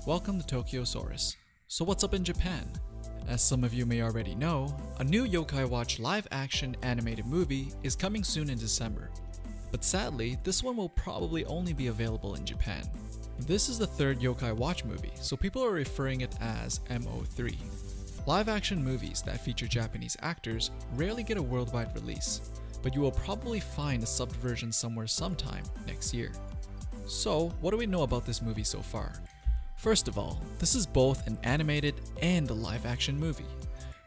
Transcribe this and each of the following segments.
welcome to Tokyosaurus. So what's up in Japan? As some of you may already know, a new Yokai Watch live-action animated movie is coming soon in December. But sadly, this one will probably only be available in Japan. This is the third Yokai Watch movie, so people are referring it as MO3. Live-action movies that feature Japanese actors rarely get a worldwide release, but you will probably find a subbed version somewhere sometime next year. So, what do we know about this movie so far? First of all, this is both an animated and a live-action movie,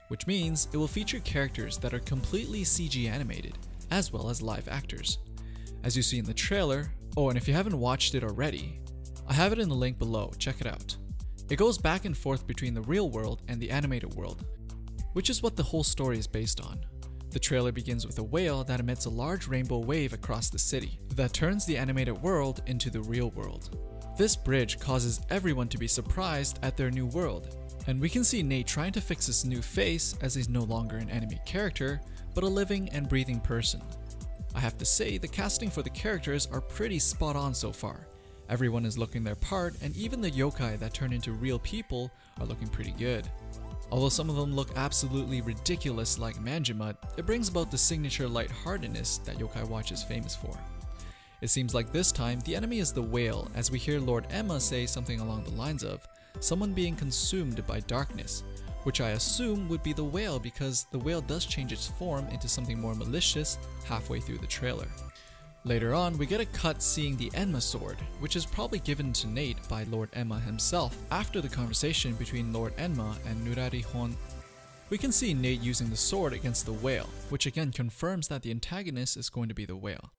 which means it will feature characters that are completely CG animated, as well as live actors. As you see in the trailer, and if you haven't watched it already, I have it in the link below, check it out. It goes back and forth between the real world and the animated world, which is what the whole story is based on. The trailer begins with a whale that emits a large rainbow wave across the city that turns the animated world into the real world. This bridge causes everyone to be surprised at their new world, and we can see Nate trying to fix his new face as he's no longer an anime character, but a living and breathing person. I have to say, the casting for the characters are pretty spot on so far. Everyone is looking their part, and even the yokai that turn into real people are looking pretty good. Although some of them look absolutely ridiculous like Manjimut, it brings about the signature lightheartedness that Yokai Watch is famous for. It seems like this time the enemy is the whale, as we hear Lord Emma say something along the lines of someone being consumed by darkness, which I assume would be the whale because the whale does change its form into something more malicious halfway through the trailer. Later on, we get a cut seeing the Enma sword, which is probably given to Nate by Lord Enma himself after the conversation between Lord Enma and Nurarihon. We can see Nate using the sword against the whale, which again confirms that the antagonist is going to be the whale.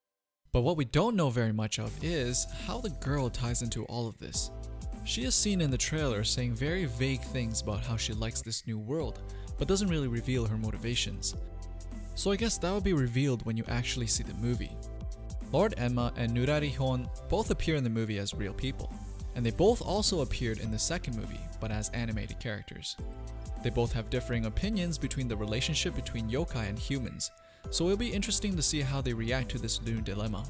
But what we don't know very much of is how the girl ties into all of this. She is seen in the trailer saying very vague things about how she likes this new world, but doesn't really reveal her motivations. So I guess that will be revealed when you actually see the movie. Lord Enma and Nurarihon both appear in the movie as real people, and they both also appeared in the second movie, but as animated characters. They both have differing opinions between the relationship between yokai and humans, so it'll be interesting to see how they react to this new dilemma.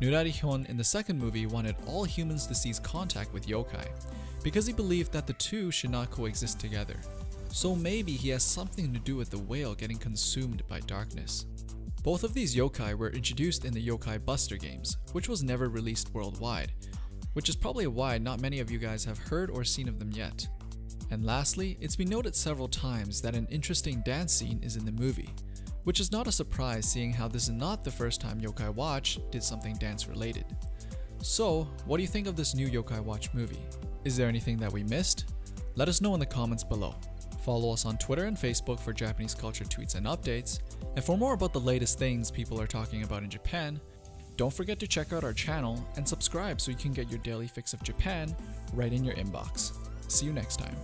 Nurarihon in the second movie wanted all humans to cease contact with yokai, because he believed that the two should not coexist together. So maybe he has something to do with the whale getting consumed by darkness. Both of these yokai were introduced in the Yokai Buster games, which was never released worldwide, which is probably why not many of you guys have heard or seen of them yet. And lastly, it's been noted several times that an interesting dance scene is in the movie, which is not a surprise seeing how this is not the first time Yokai Watch did something dance related. So, what do you think of this new Yokai Watch movie? Is there anything that we missed? Let us know in the comments below. Follow us on Twitter and Facebook for Japanese culture tweets and updates, and for more about the latest things people are talking about in Japan, don't forget to check out our channel and subscribe so you can get your daily fix of Japan right in your inbox. See you next time.